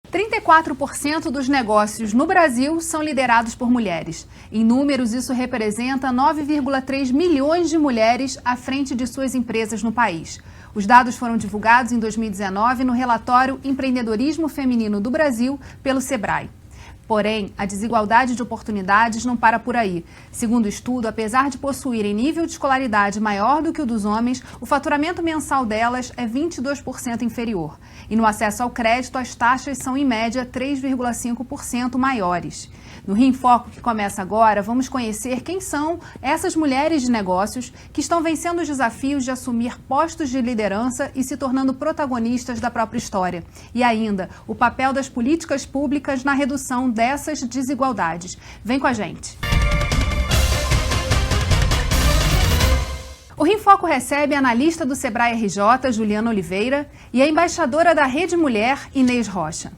34% dos negócios no Brasil são liderados por mulheres. Em números, isso representa 9,3 milhões de mulheres à frente de suas empresas no país. Os dados foram divulgados em 2019 no relatório Empreendedorismo Feminino do Brasil pelo Sebrae. Porém, a desigualdade de oportunidades não para por aí. Segundo o estudo, apesar de possuírem nível de escolaridade maior do que o dos homens, o faturamento mensal delas é 22% inferior. E no acesso ao crédito, as taxas são, em média, 3,5% maiores. No Rio em Foco, que começa agora, vamos conhecer quem são essas mulheres de negócios que estão vencendo os desafios de assumir postos de liderança e se tornando protagonistas da própria história. E ainda, o papel das políticas públicas na redução dessas desigualdades. Vem com a gente! O Rio em Foco recebe a analista do Sebrae RJ, Juliana Oliveira, e a embaixadora da Rede Mulher, Inês Rocha.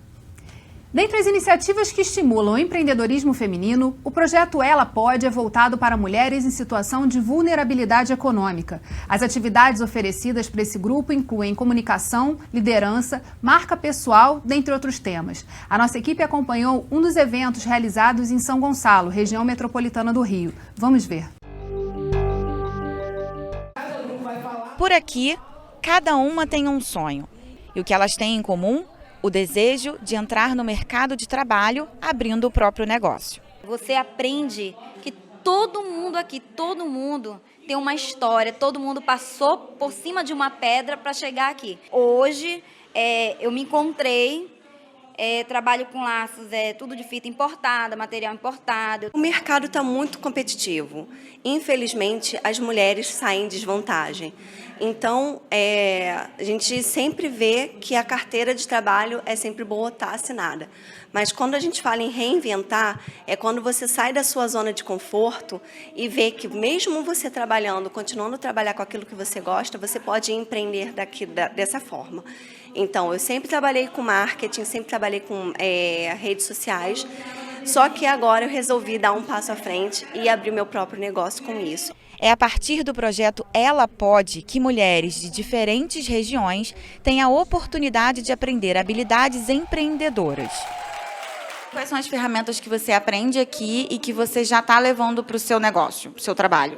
Dentre as iniciativas que estimulam o empreendedorismo feminino, o projeto Ela Pode é voltado para mulheres em situação de vulnerabilidade econômica. As atividades oferecidas para esse grupo incluem comunicação, liderança, marca pessoal, dentre outros temas. A nossa equipe acompanhou um dos eventos realizados em São Gonçalo, região metropolitana do Rio. Vamos ver. Por aqui, cada uma tem um sonho. E o que elas têm em comum? O desejo de entrar no mercado de trabalho abrindo o próprio negócio. Você aprende que todo mundo aqui, todo mundo tem uma história, todo mundo passou por cima de uma pedra para chegar aqui. Hoje eu me encontrei, trabalho com laços, tudo de fita importada, material importado. O mercado está muito competitivo. Infelizmente, as mulheres saem em desvantagem. Então, a gente sempre vê que a carteira de trabalho é sempre boa estar assinada. Mas quando a gente fala em reinventar, é quando você sai da sua zona de conforto e vê que mesmo você trabalhando, continuando a trabalhar com aquilo que você gosta, você pode empreender dessa forma. Então, eu sempre trabalhei com marketing, sempre trabalhei com redes sociais, só que agora eu resolvi dar um passo à frente e abrir meu próprio negócio com isso. É a partir do projeto Ela Pode que mulheres de diferentes regiões têm a oportunidade de aprender habilidades empreendedoras. Quais são as ferramentas que você aprende aqui e que você já está levando para o seu negócio, para o seu trabalho?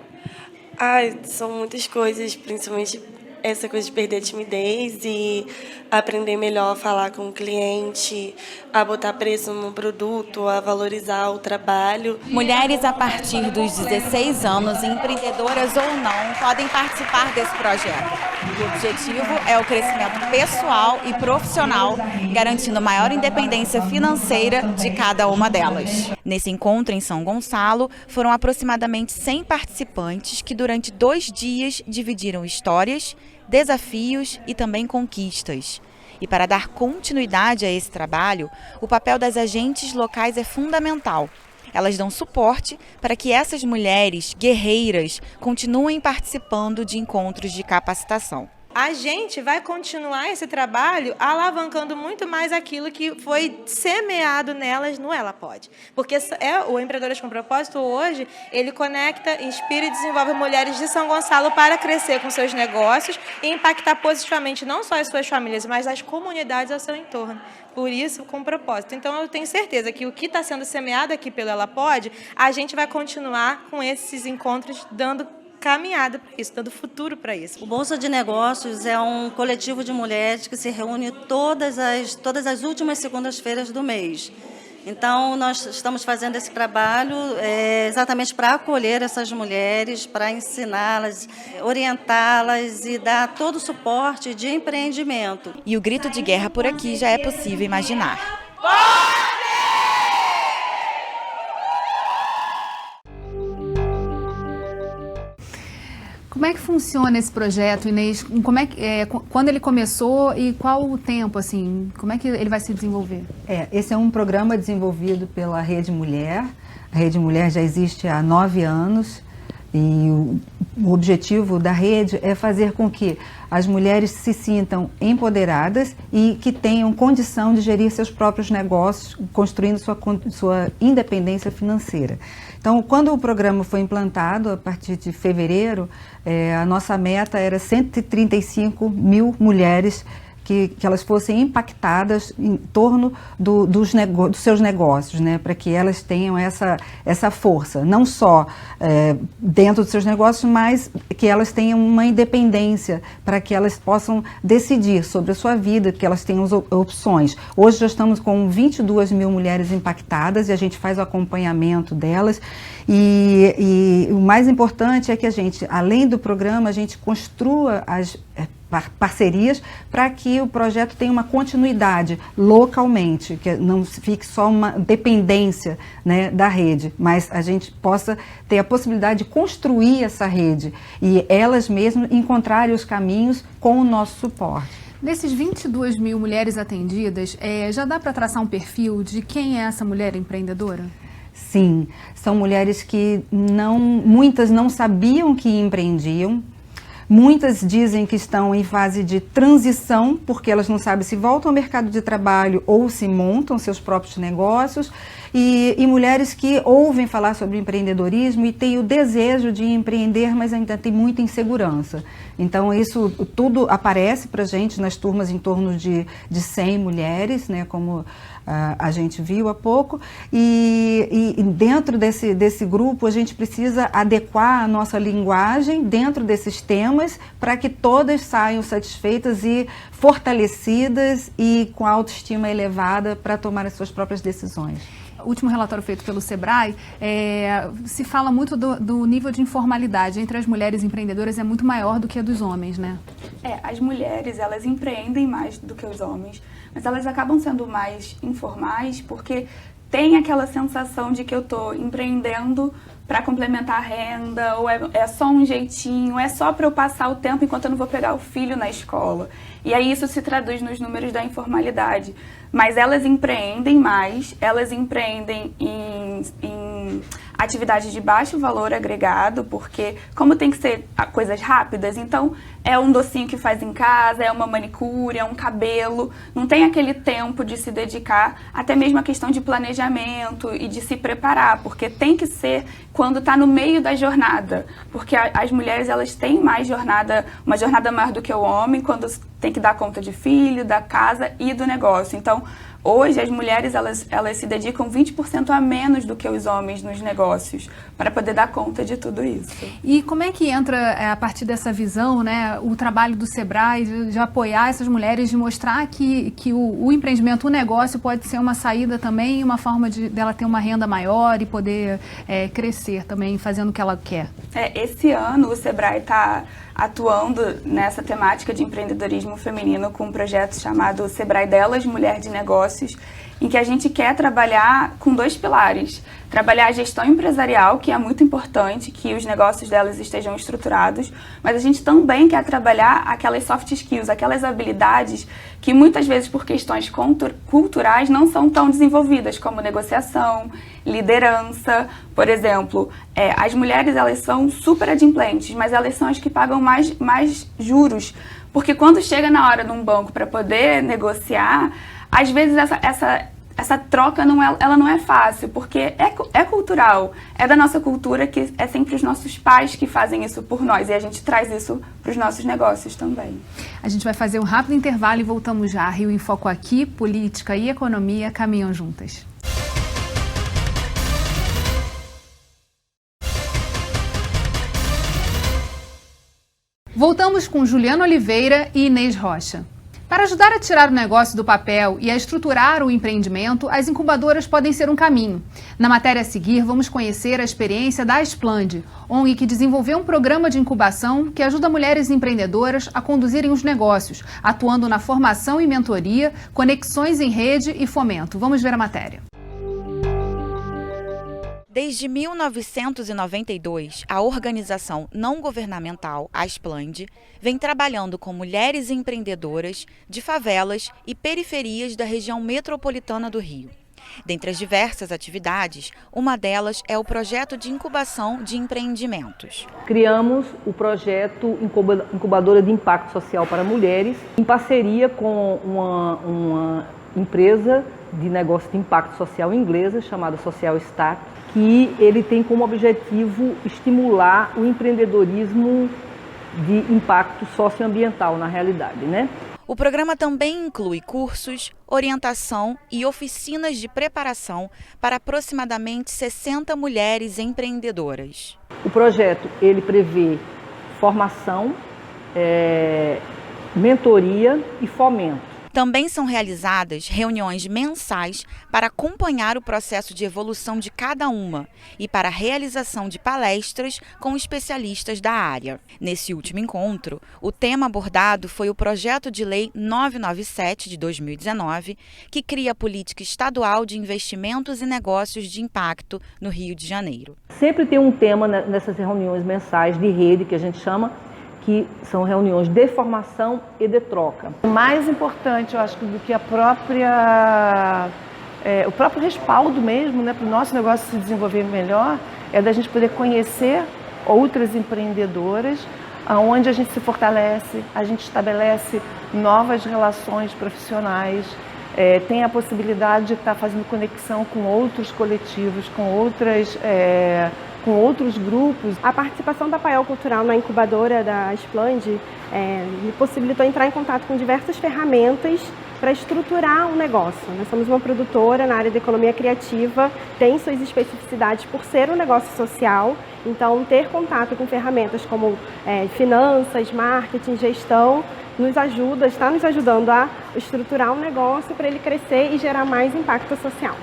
São muitas coisas, principalmente essa coisa de perder a timidez e aprender melhor a falar com o cliente, a botar preço no produto, a valorizar o trabalho. Mulheres a partir dos 16 anos, empreendedoras ou não, podem participar desse projeto. O objetivo é o crescimento pessoal e profissional, garantindo maior independência financeira de cada uma delas. Nesse encontro em São Gonçalo, foram aproximadamente 100 participantes que durante 2 dias dividiram histórias, desafios e também conquistas. E para dar continuidade a esse trabalho, o papel das agentes locais é fundamental. Elas dão suporte para que essas mulheres guerreiras continuem participando de encontros de capacitação. A gente vai continuar esse trabalho alavancando muito mais aquilo que foi semeado nelas no Ela Pode. Porque o Empreendedoras com Propósito hoje, ele conecta, inspira e desenvolve mulheres de São Gonçalo para crescer com seus negócios e impactar positivamente não só as suas famílias, mas as comunidades ao seu entorno. Por isso, com propósito. Então, eu tenho certeza que o que está sendo semeado aqui pelo Ela Pode, a gente vai continuar com esses encontros dando caminhada para isso, dando futuro para isso. O Bolsa de Negócios é um coletivo de mulheres que se reúne todas as últimas segundas-feiras do mês. Então, nós estamos fazendo esse trabalho exatamente para acolher essas mulheres, para ensiná-las, orientá-las e dar todo o suporte de empreendimento. E o grito de guerra por aqui já é possível imaginar. Como é que funciona esse projeto, Inês? Quando ele começou e qual o tempo, assim? Como é que ele vai se desenvolver? Esse é um programa desenvolvido pela Rede Mulher. A Rede Mulher já existe há 9 anos e o objetivo da rede é fazer com que as mulheres se sintam empoderadas e que tenham condição de gerir seus próprios negócios, construindo sua independência financeira. Então, quando o programa foi implantado, a partir de fevereiro, a nossa meta era 135 mil mulheres que elas fossem impactadas em torno dos seus negócios, né, para que elas tenham essa força, não só dentro dos seus negócios, mas que elas tenham uma independência para que elas possam decidir sobre a sua vida, que elas tenham opções. Hoje já estamos com 22 mil mulheres impactadas e a gente faz o acompanhamento delas e o mais importante é que a gente, além do programa, a gente construa as parcerias para que o projeto tenha uma continuidade localmente, que não fique só uma dependência, né, da rede, mas a gente possa ter a possibilidade de construir essa rede e elas mesmas encontrarem os caminhos com o nosso suporte. Desses 22 mil mulheres atendidas, já dá para traçar um perfil de quem é essa mulher empreendedora? Sim, são mulheres que muitas não sabiam que empreendiam. Muitas dizem que estão em fase de transição, porque elas não sabem se voltam ao mercado de trabalho ou se montam seus próprios negócios. E mulheres que ouvem falar sobre empreendedorismo e têm o desejo de empreender, mas ainda tem muita insegurança. Então, isso tudo aparece para a gente nas turmas em torno de 100 mulheres, né, como a gente viu há pouco. E dentro desse grupo, a gente precisa adequar a nossa linguagem dentro desses temas para que todas saiam satisfeitas e fortalecidas e com a autoestima elevada para tomar as suas próprias decisões. O último relatório feito pelo Sebrae, se fala muito do nível de informalidade entre as mulheres empreendedoras, é muito maior do que a dos homens, né? As mulheres, elas empreendem mais do que os homens, mas elas acabam sendo mais informais porque tem aquela sensação de que eu estou empreendendo para complementar a renda, ou é só um jeitinho, é só para eu passar o tempo enquanto eu não vou pegar o filho na escola. E aí isso se traduz nos números da informalidade. Mas elas empreendem mais, elas empreendem em atividades de baixo valor agregado, porque como tem que ser coisas rápidas, então é um docinho que faz em casa, é uma manicure, é um cabelo, não tem aquele tempo de se dedicar, até mesmo a questão de planejamento e de se preparar, porque tem que ser quando está no meio da jornada, porque as mulheres elas têm mais uma jornada maior do que o homem, quando tem que dar conta de filho, da casa e do negócio. Então, hoje as mulheres elas se dedicam 20% a menos do que os homens nos negócios para poder dar conta de tudo isso. E como é que entra, a partir dessa visão, né, o trabalho do Sebrae de apoiar essas mulheres, de mostrar que o empreendimento, o negócio pode ser uma saída também, uma forma dela ter uma renda maior e poder crescer também, fazendo o que ela quer? Esse ano o Sebrae está atuando nessa temática de empreendedorismo feminino com um projeto chamado Sebrae Delas, Mulher de Negócios, em que a gente quer trabalhar com 2 pilares. Trabalhar a gestão empresarial, que é muito importante, que os negócios delas estejam estruturados, mas a gente também quer trabalhar aquelas soft skills, aquelas habilidades que muitas vezes por questões culturais não são tão desenvolvidas, como negociação, liderança. Por exemplo, as mulheres elas são super adimplentes, mas elas são as que pagam mais juros, porque quando chega na hora de um banco para poder negociar, às vezes essa troca ela não é fácil, porque é cultural, é da nossa cultura, que é sempre os nossos pais que fazem isso por nós, e a gente traz isso para os nossos negócios também. A gente vai fazer um rápido intervalo e voltamos já. Rio em Foco aqui, política e economia caminham juntas. Voltamos com Juliana Oliveira e Inês Rocha. Para ajudar a tirar o negócio do papel e a estruturar o empreendimento, as incubadoras podem ser um caminho. Na matéria a seguir, vamos conhecer a experiência da Asplande, ONG que desenvolveu um programa de incubação que ajuda mulheres empreendedoras a conduzirem os negócios, atuando na formação e mentoria, conexões em rede e fomento. Vamos ver a matéria. Desde 1992, a organização não governamental Asplande vem trabalhando com mulheres empreendedoras de favelas e periferias da região metropolitana do Rio. Dentre as diversas atividades, uma delas é o projeto de incubação de empreendimentos. Criamos o projeto Incubadora de Impacto Social para Mulheres, em parceria com uma empresa de negócio de impacto social inglesa, chamada Social Stack, que ele tem como objetivo estimular o empreendedorismo de impacto socioambiental na realidade, né? O programa também inclui cursos, orientação e oficinas de preparação para aproximadamente 60 mulheres empreendedoras. O projeto ele prevê formação, mentoria e fomento. Também são realizadas reuniões mensais para acompanhar o processo de evolução de cada uma e para a realização de palestras com especialistas da área. Nesse último encontro, o tema abordado foi o Projeto de Lei 997 de 2019, que cria a política estadual de investimentos e negócios de impacto no Rio de Janeiro. Sempre tem um tema nessas reuniões mensais de rede, que a gente chama, que são reuniões de formação e de troca. O mais importante, eu acho, do que o próprio respaldo mesmo, né, para o nosso negócio se desenvolver melhor, é da gente poder conhecer outras empreendedoras, onde a gente se fortalece, a gente estabelece novas relações profissionais, tem a possibilidade de estar fazendo conexão com outros coletivos, com outros grupos. A participação da Paiol Cultural na incubadora da Splend me possibilitou entrar em contato com diversas ferramentas para estruturar um negócio. Nós somos uma produtora na área da economia criativa, tem suas especificidades por ser um negócio social, então ter contato com ferramentas como finanças, marketing, gestão, está nos ajudando a estruturar um negócio para ele crescer e gerar mais impacto social.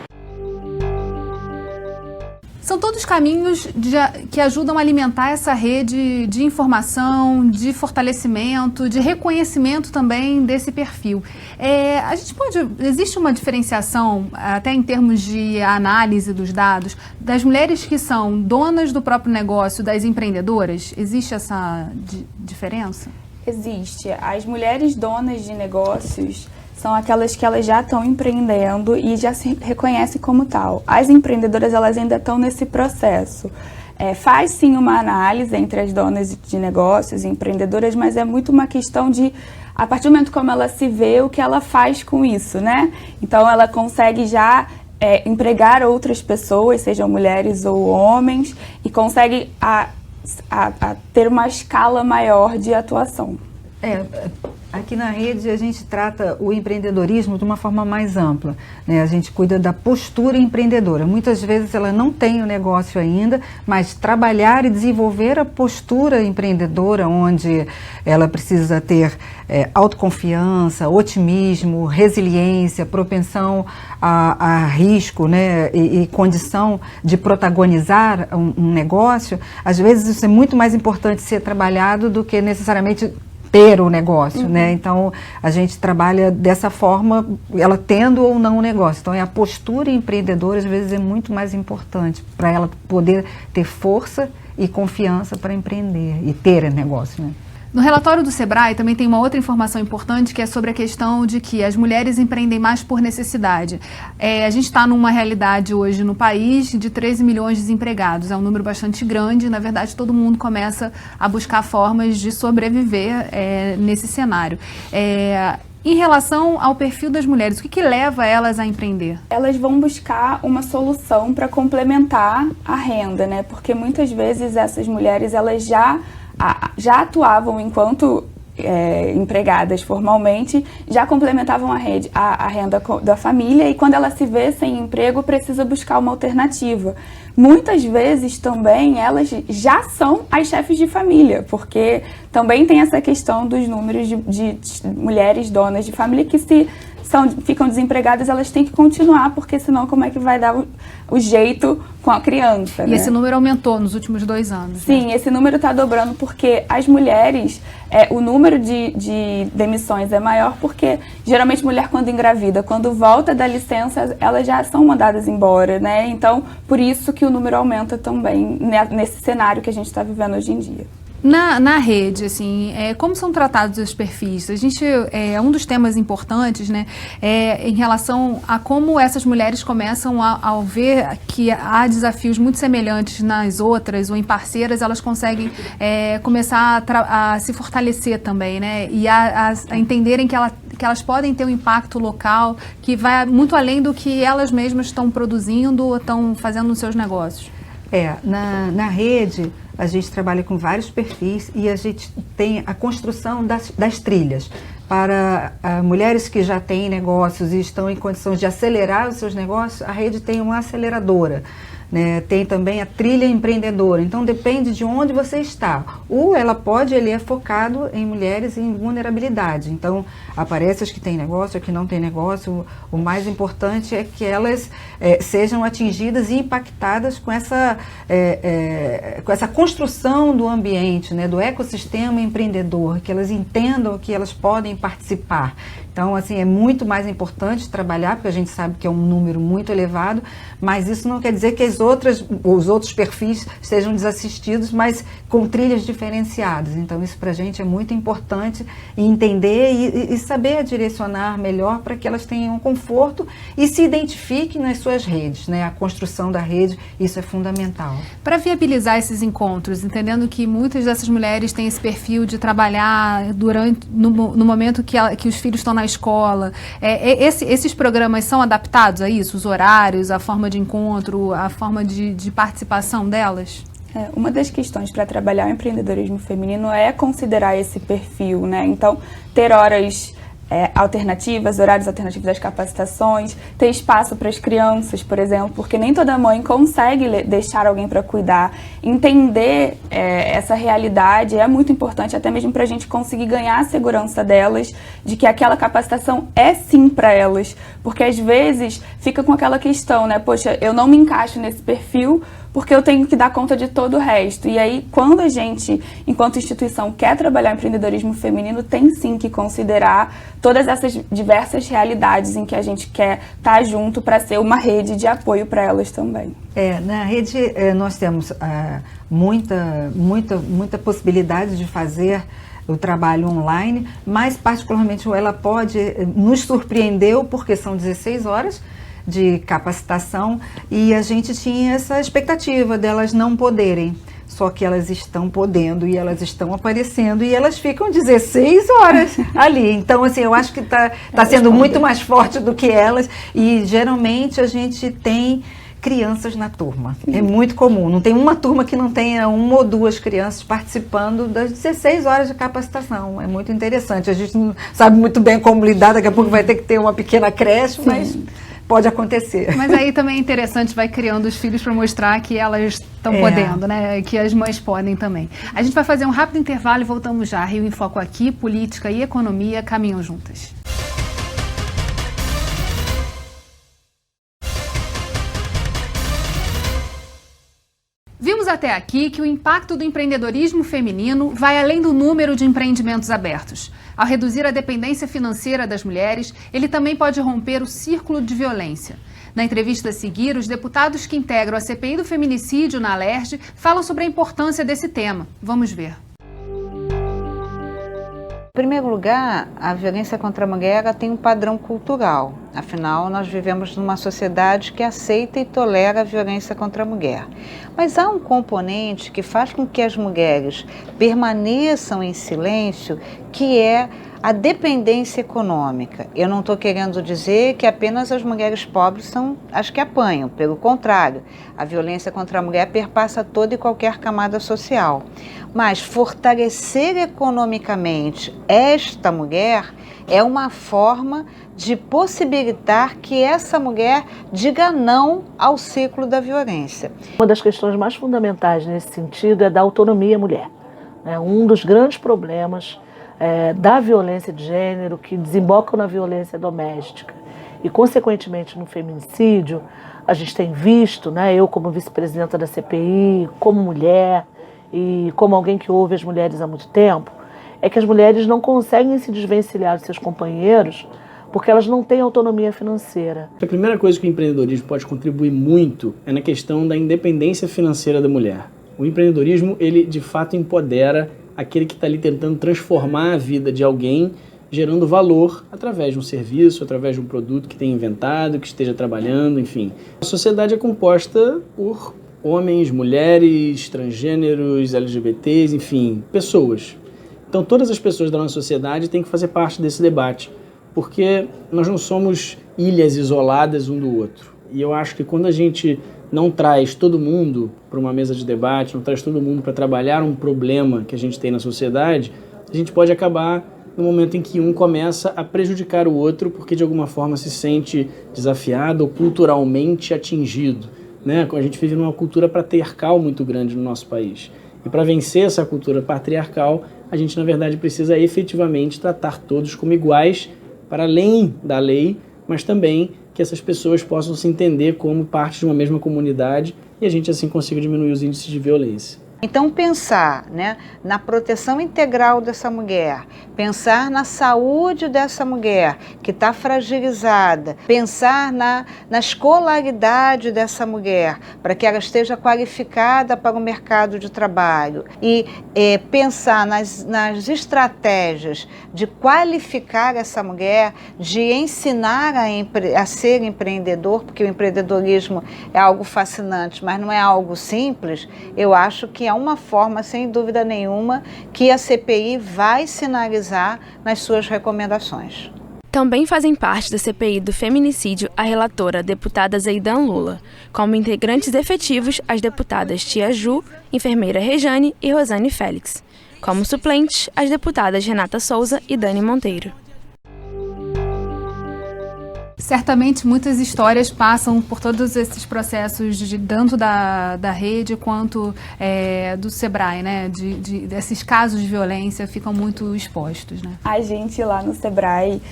São todos caminhos que ajudam a alimentar essa rede de informação, de fortalecimento, de reconhecimento também desse perfil. Existe uma diferenciação, até em termos de análise dos dados, das mulheres que são donas do próprio negócio, das empreendedoras? Existe essa diferença? Existe. As mulheres donas de negócios são aquelas que elas já estão empreendendo e já se reconhecem como tal. As empreendedoras, elas ainda estão nesse processo. Faz sim uma análise entre as donas de negócios e empreendedoras, mas é muito uma questão de, a partir do momento como ela se vê, o que ela faz com isso, né? Então ela consegue já empregar outras pessoas, sejam mulheres ou homens, e consegue a ter uma escala maior de atuação. Aqui na rede a gente trata o empreendedorismo de uma forma mais ampla, né? A gente cuida da postura empreendedora. Muitas vezes ela não tem o negócio ainda, mas trabalhar e desenvolver a postura empreendedora, onde ela precisa ter autoconfiança, otimismo, resiliência, propensão a risco, né? E condição de protagonizar um negócio. Às vezes isso é muito mais importante ser trabalhado do que necessariamente ter o negócio, né? Então, a gente trabalha dessa forma, ela tendo ou não o negócio. Então, a postura empreendedora, às vezes, é muito mais importante para ela poder ter força e confiança para empreender e ter negócio, né? No relatório do Sebrae também tem uma outra informação importante, que é sobre a questão de que as mulheres empreendem mais por necessidade. A gente está numa realidade hoje no país de 13 milhões de desempregados. É um número bastante grande. Na verdade, todo mundo começa a buscar formas de sobreviver nesse cenário. Em relação ao perfil das mulheres, o que leva elas a empreender? Elas vão buscar uma solução para complementar a renda, né? Porque muitas vezes essas mulheres, elas já atuavam enquanto empregadas formalmente, já complementavam a renda da família, e quando ela se vê sem emprego, precisa buscar uma alternativa. Muitas vezes também elas já são as chefes de família, porque também tem essa questão dos números de mulheres donas de família que ficam desempregadas, elas têm que continuar, porque senão como é que vai dar o jeito com a criança, E né? esse número aumentou nos últimos 2 anos. Sim, né? Esse número está dobrando porque as mulheres, o número de demissões é maior porque geralmente mulher quando engravida, quando volta da licença, elas já são mandadas embora, né? Então, por isso que o número aumenta também nesse cenário que a gente está vivendo hoje em dia. Na rede, assim, como são tratados os perfis? A gente, um dos temas importantes, né, em relação a como essas mulheres começam a ver que há desafios muito semelhantes nas outras ou em parceiras, elas conseguem começar a se fortalecer também, né, e a entenderem que elas podem ter um impacto local que vai muito além do que elas mesmas estão produzindo ou estão fazendo nos seus negócios. Na rede, a gente trabalha com vários perfis e a gente tem a construção das trilhas. para mulheres que já têm negócios e estão em condições de acelerar os seus negócios, a rede tem uma aceleradora. Né, tem também a trilha empreendedora, então depende de onde você está. Ele é focado em mulheres em vulnerabilidade, então aparece as que têm negócio, as que não têm negócio. O mais importante é que elas sejam atingidas e impactadas com essa construção do ambiente, né, do ecossistema empreendedor, que elas entendam que elas podem participar. Então, assim, é muito mais importante trabalhar, porque a gente sabe que é um número muito elevado, mas isso não quer dizer que os outros perfis estejam desassistidos, mas com trilhas diferenciadas. Então, isso para a gente é muito importante entender e saber direcionar melhor para que elas tenham conforto e se identifiquem nas suas redes, né? A construção da rede, isso é fundamental. Para viabilizar esses encontros, entendendo que muitas dessas mulheres têm esse perfil de trabalhar no momento que os filhos estão na escola, esses programas são adaptados a isso? Os horários, a forma de encontro, a forma de participação delas? Uma das questões para trabalhar o empreendedorismo feminino é considerar esse perfil, né? Então, ter horas alternativas, horários alternativos das capacitações, ter espaço para as crianças, por exemplo, porque nem toda mãe consegue deixar alguém para cuidar. Entender essa realidade é muito importante, até mesmo para a gente conseguir ganhar a segurança delas, de que aquela capacitação é sim para elas, porque às vezes fica com aquela questão, né? Poxa, eu não me encaixo nesse perfil porque eu tenho que dar conta de todo o resto. E aí, quando a gente, enquanto instituição, quer trabalhar empreendedorismo feminino, tem sim que considerar todas essas diversas realidades em que a gente quer estar junto para ser uma rede de apoio para elas também. Na rede nós temos muita possibilidade de fazer o trabalho online, mas particularmente ela pode nos surpreendeu porque são 16 horas de capacitação e a gente tinha essa expectativa delas não poderem, só que elas estão podendo e elas estão aparecendo e elas ficam 16 horas ali. Então, assim, eu acho que tá sendo muito mais forte do que elas e geralmente a gente tem crianças na turma. É muito comum. Não tem uma turma que não tenha uma ou duas crianças participando das 16 horas de capacitação. É muito interessante. A gente não sabe muito bem como lidar, daqui a pouco vai ter que ter uma pequena creche, mas pode acontecer. Mas aí também é interessante, vai criando os filhos para mostrar que elas estão podendo, né? Que as mães podem também. A gente vai fazer um rápido intervalo e voltamos já. Rio em Foco aqui, política e economia caminham juntas. Vimos até aqui que o impacto do empreendedorismo feminino vai além do número de empreendimentos abertos. Ao reduzir a dependência financeira das mulheres, ele também pode romper o círculo de violência. Na entrevista a seguir, os deputados que integram a CPI do feminicídio na Alerj falam sobre a importância desse tema. Vamos ver. Em primeiro lugar, a violência contra a mulher ela tem um padrão cultural. Afinal, nós vivemos numa sociedade que aceita e tolera a violência contra a mulher. Mas há um componente que faz com que as mulheres permaneçam em silêncio, que é a dependência econômica. Eu não estou querendo dizer que apenas as mulheres pobres são as que apanham. Pelo contrário, a violência contra a mulher perpassa toda e qualquer camada social. Mas fortalecer economicamente esta mulher é uma forma de possibilitar que essa mulher diga não ao ciclo da violência. Uma das questões mais fundamentais nesse sentido é da autonomia mulher. Um dos grandes problemas da violência de gênero que desembocam na violência doméstica e, consequentemente, no feminicídio, a gente tem visto, eu como vice-presidenta da CPI, como mulher e como alguém que ouve as mulheres há muito tempo, é que as mulheres não conseguem se desvencilhar dos seus companheiros porque elas não têm autonomia financeira. A primeira coisa que o empreendedorismo pode contribuir muito é na questão da independência financeira da mulher. O empreendedorismo, ele de fato empodera aquele que está ali tentando transformar a vida de alguém, gerando valor através de um serviço, através de um produto que tenha inventado, que esteja trabalhando, enfim. A sociedade é composta por homens, mulheres, transgêneros, LGBTs, enfim, pessoas. Então todas as pessoas da nossa sociedade têm que fazer parte desse debate, porque nós não somos ilhas isoladas um do outro. E eu acho que quando a gente não traz todo mundo para uma mesa de debate, não traz todo mundo para trabalhar um problema que a gente tem na sociedade, a gente pode acabar no momento em que um começa a prejudicar o outro porque de alguma forma se sente desafiado ou culturalmente atingido, né? A gente vive numa cultura patriarcal muito grande no nosso país. E para vencer essa cultura patriarcal, a gente na verdade precisa efetivamente tratar todos como iguais para além da lei, mas também que essas pessoas possam se entender como parte de uma mesma comunidade e a gente assim consiga diminuir os índices de violência. Então, pensar, né, na proteção integral dessa mulher, pensar na saúde dessa mulher que está fragilizada, pensar na escolaridade dessa mulher, para que ela esteja qualificada para o mercado de trabalho e pensar nas estratégias de qualificar essa mulher, de ensinar a ser empreendedor, porque o empreendedorismo é algo fascinante, mas não é algo simples. Eu acho que é uma forma, sem dúvida nenhuma, que a CPI vai sinalizar nas suas recomendações. Também fazem parte da CPI do feminicídio a relatora, deputada Zeidan Lula, como integrantes efetivos as deputadas Tia Ju, enfermeira Rejane e Rosane Félix. Como suplentes, as deputadas Renata Souza e Dani Monteiro. Certamente muitas histórias passam por todos esses processos tanto da rede quanto do Sebrae, né? Desses casos de violência ficam muito expostos, né? A gente lá no Sebrae,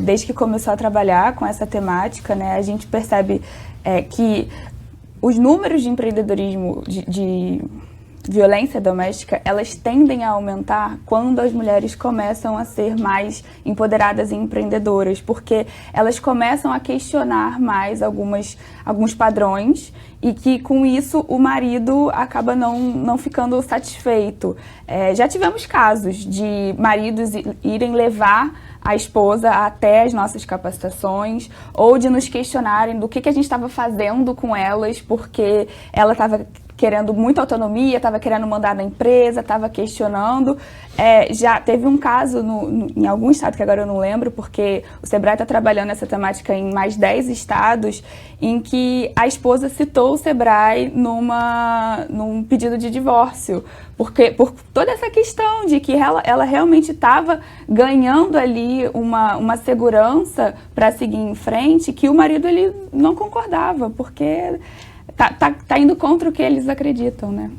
desde que começou a trabalhar com essa temática, né, a gente percebe que os números de empreendedorismo, de violência doméstica, elas tendem a aumentar quando as mulheres começam a ser mais empoderadas e empreendedoras, porque elas começam a questionar mais alguns padrões e que com isso o marido acaba não ficando satisfeito. Já tivemos casos de maridos irem levar a esposa até as nossas capacitações ou de nos questionarem do que a gente estava fazendo com elas, porque ela estava querendo muita autonomia, estava querendo mandar na empresa, estava questionando. Já teve um caso em algum estado, que agora eu não lembro, porque o Sebrae está trabalhando essa temática em mais 10 estados, em que a esposa citou o Sebrae num pedido de divórcio, porque por toda essa questão de que ela realmente estava ganhando ali uma segurança para seguir em frente, que o marido ele não concordava, porque tá indo contra o que eles acreditam, né?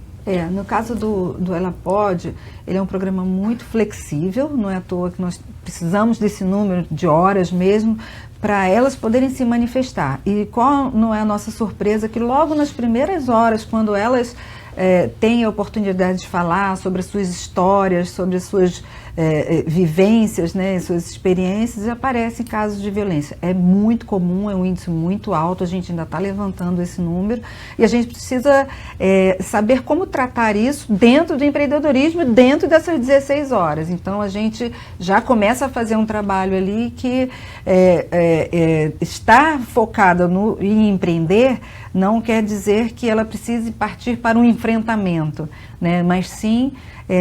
No caso do Ela Pode, ele é um programa muito flexível, não é à toa que nós precisamos desse número de horas mesmo para elas poderem se manifestar. E qual não é a nossa surpresa que logo nas primeiras horas, quando elas têm a oportunidade de falar sobre as suas histórias, sobre as suas vivências, né, suas experiências, aparecem casos de violência. É muito comum, é um índice muito alto, a gente ainda está levantando esse número e a gente precisa saber como tratar isso dentro do empreendedorismo, dentro dessas 16 horas. Então a gente já começa a fazer um trabalho ali que estar focada em empreender não quer dizer que ela precise partir para um enfrentamento, né, mas sim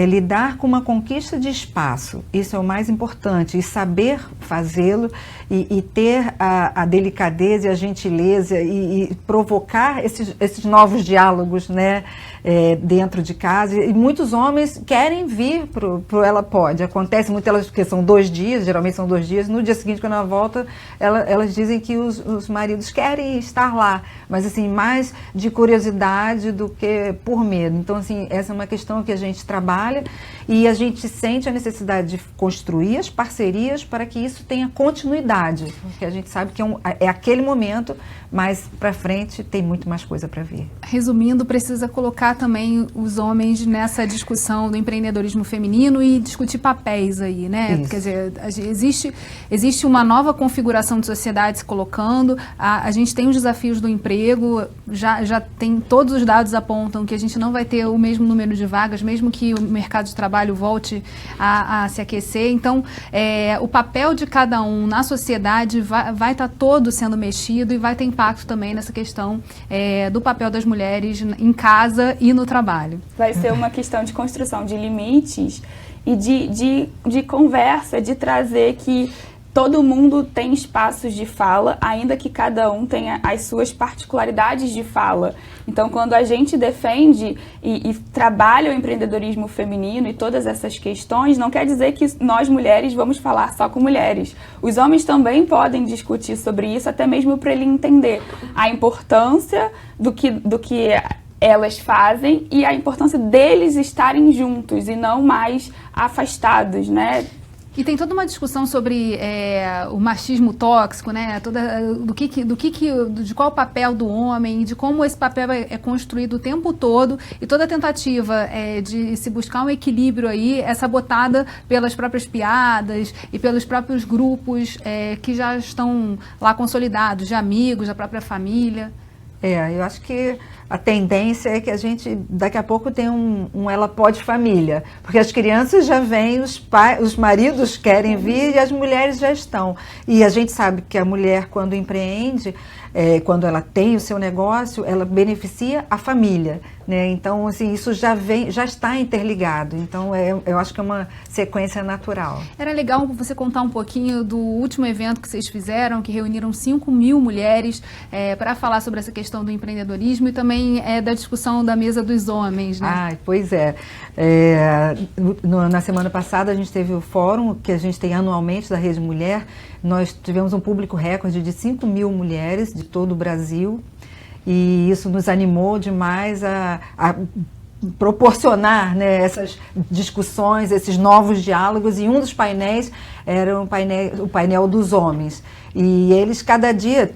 lidar com uma conquista de espaço. Isso é o mais importante, e saber fazê-lo e ter a delicadeza e a gentileza e provocar esses novos diálogos, né, dentro de casa. E muitos homens querem vir pro Ela Pode. Acontece muito, porque são 2 dias, geralmente são 2 dias. No dia seguinte, quando ela volta, elas dizem que os maridos querem estar lá, mas assim, mais de curiosidade do que por medo. Então, assim, essa é uma questão que a gente trabalha e a gente sente a necessidade de construir as parcerias para que isso tenha continuidade, porque a gente sabe que é aquele momento, mas para frente tem muito mais coisa para vir. Resumindo, precisa colocar também os homens nessa discussão do empreendedorismo feminino e discutir papéis aí, né? Isso. Quer dizer, existe uma nova configuração de sociedade se colocando, a gente tem os desafios do emprego, já tem, todos os dados apontam que a gente não vai ter o mesmo número de vagas, mesmo que o mercado de trabalho volte a se aquecer. Então, o papel de cada um na sociedade vai estar todo sendo mexido e vai ter impacto também nessa questão do papel das mulheres em casa e no trabalho. Vai ser uma questão de construção de limites e de conversa, de trazer que todo mundo tem espaços de fala, ainda que cada um tenha as suas particularidades de fala. Então, quando a gente defende e trabalha o empreendedorismo feminino e todas essas questões, não quer dizer que nós mulheres vamos falar só com mulheres. Os homens também podem discutir sobre isso, até mesmo para ele entender a importância do que elas fazem e a importância deles estarem juntos e não mais afastados, né? E tem toda uma discussão sobre o machismo tóxico, né? De qual o papel do homem, de como esse papel é construído o tempo todo, e toda a tentativa de se buscar um equilíbrio aí é sabotada pelas próprias piadas e pelos próprios grupos que já estão lá consolidados, de amigos, da própria família. Eu acho que a tendência é que a gente, daqui a pouco, tem um ela pode família, porque as crianças já vêm, os maridos querem vir e as mulheres já estão. E a gente sabe que a mulher, quando empreende, quando ela tem o seu negócio, ela beneficia a família, né? Então, assim, isso já está interligado. Então, eu acho que é uma sequência natural. Era legal você contar um pouquinho do último evento que vocês fizeram, que reuniram 5.000 mulheres para falar sobre essa questão do empreendedorismo e também da discussão da mesa dos homens, né? Pois é. Na semana passada a gente teve o fórum que a gente tem anualmente da Rede Mulher. Nós tivemos um público recorde de 5.000 mulheres de todo o Brasil e isso nos animou demais a proporcionar, né, essas discussões, esses novos diálogos, e um dos painéis era o painel dos homens. E eles, cada dia,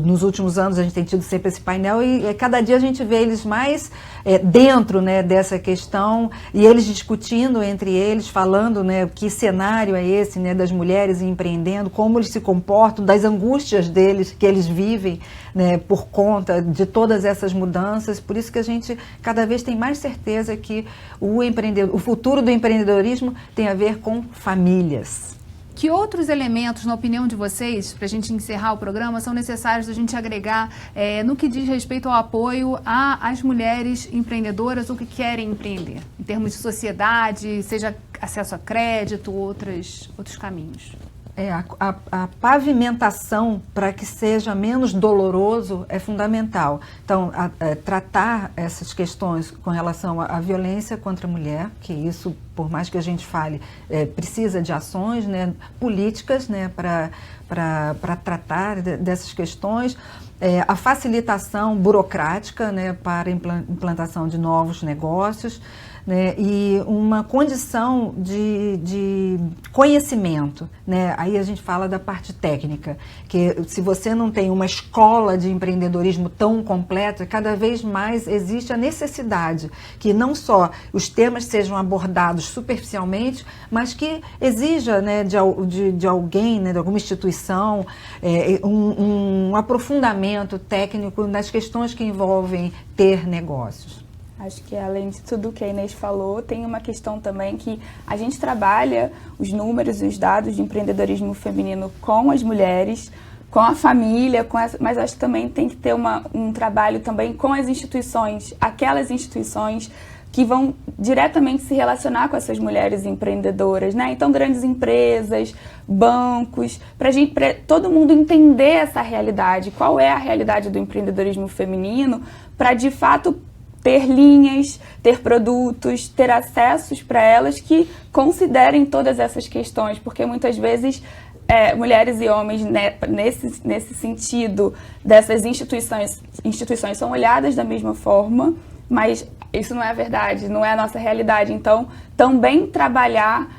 nos últimos anos a gente tem tido sempre esse painel, e cada dia a gente vê eles mais dentro, né, dessa questão, e eles discutindo entre eles, falando, né, que cenário é esse, né, das mulheres empreendendo, como eles se comportam, das angústias deles, que eles vivem, né, por conta de todas essas mudanças. Por isso que a gente cada vez tem mais certeza que o futuro do empreendedorismo tem a ver com famílias. Que outros elementos, na opinião de vocês, para a gente encerrar o programa, são necessários a gente agregar no que diz respeito ao apoio às mulheres empreendedoras ou que querem empreender, em termos de sociedade, seja acesso a crédito, outros caminhos? A pavimentação para que seja menos doloroso é fundamental. Então, tratar essas questões com relação à violência contra a mulher, que isso, por mais que a gente fale, precisa de ações, né, políticas, né, para tratar dessas questões. A facilitação burocrática, né, para a implantação de novos negócios, né, e uma condição de conhecimento, né? Aí a gente fala da parte técnica, que se você não tem uma escola de empreendedorismo tão completa, cada vez mais existe a necessidade que não só os temas sejam abordados superficialmente, mas que exija, né, de alguém, né, de alguma instituição, um aprofundamento técnico nas questões que envolvem ter negócios. Acho que, além de tudo que a Inês falou, tem uma questão também que a gente trabalha os números e os dados de empreendedorismo feminino com as mulheres, com a família, mas acho que também tem que ter um trabalho também com as instituições, aquelas instituições que vão diretamente se relacionar com essas mulheres empreendedoras, né? Então, grandes empresas, bancos, para todo mundo entender essa realidade, qual é a realidade do empreendedorismo feminino, para, de fato, ter linhas, ter produtos, ter acessos para elas que considerem todas essas questões, porque muitas vezes mulheres e homens, né, nesse sentido, dessas instituições são olhadas da mesma forma, mas isso não é a verdade, não é a nossa realidade. Então, também trabalhar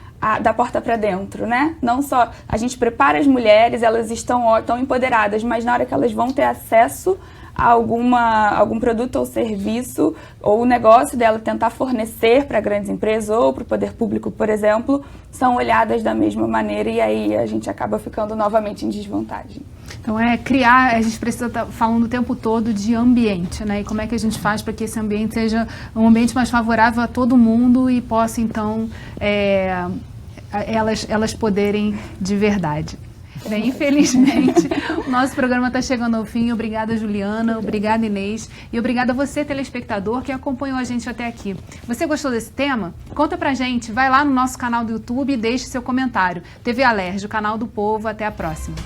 da porta para dentro, né? Não só a gente prepara as mulheres, elas estão empoderadas, mas na hora que elas vão ter acesso a algum produto ou serviço, ou o negócio dela tentar fornecer para grandes empresas ou para o poder público, por exemplo, são olhadas da mesma maneira, e aí a gente acaba ficando novamente em desvantagem. Então a gente precisa estar falando o tempo todo de ambiente, né? E como é que a gente faz para que esse ambiente seja um ambiente mais favorável a todo mundo e possa, então, elas poderem de verdade. Bem, infelizmente, o nosso programa está chegando ao fim. Obrigada, Juliana. Obrigada, Inês. E obrigada a você, telespectador, que acompanhou a gente até aqui. Você gostou desse tema? Conta pra gente. Vai lá no nosso canal do YouTube e deixe seu comentário. TV Alerj, o canal do povo. Até a próxima.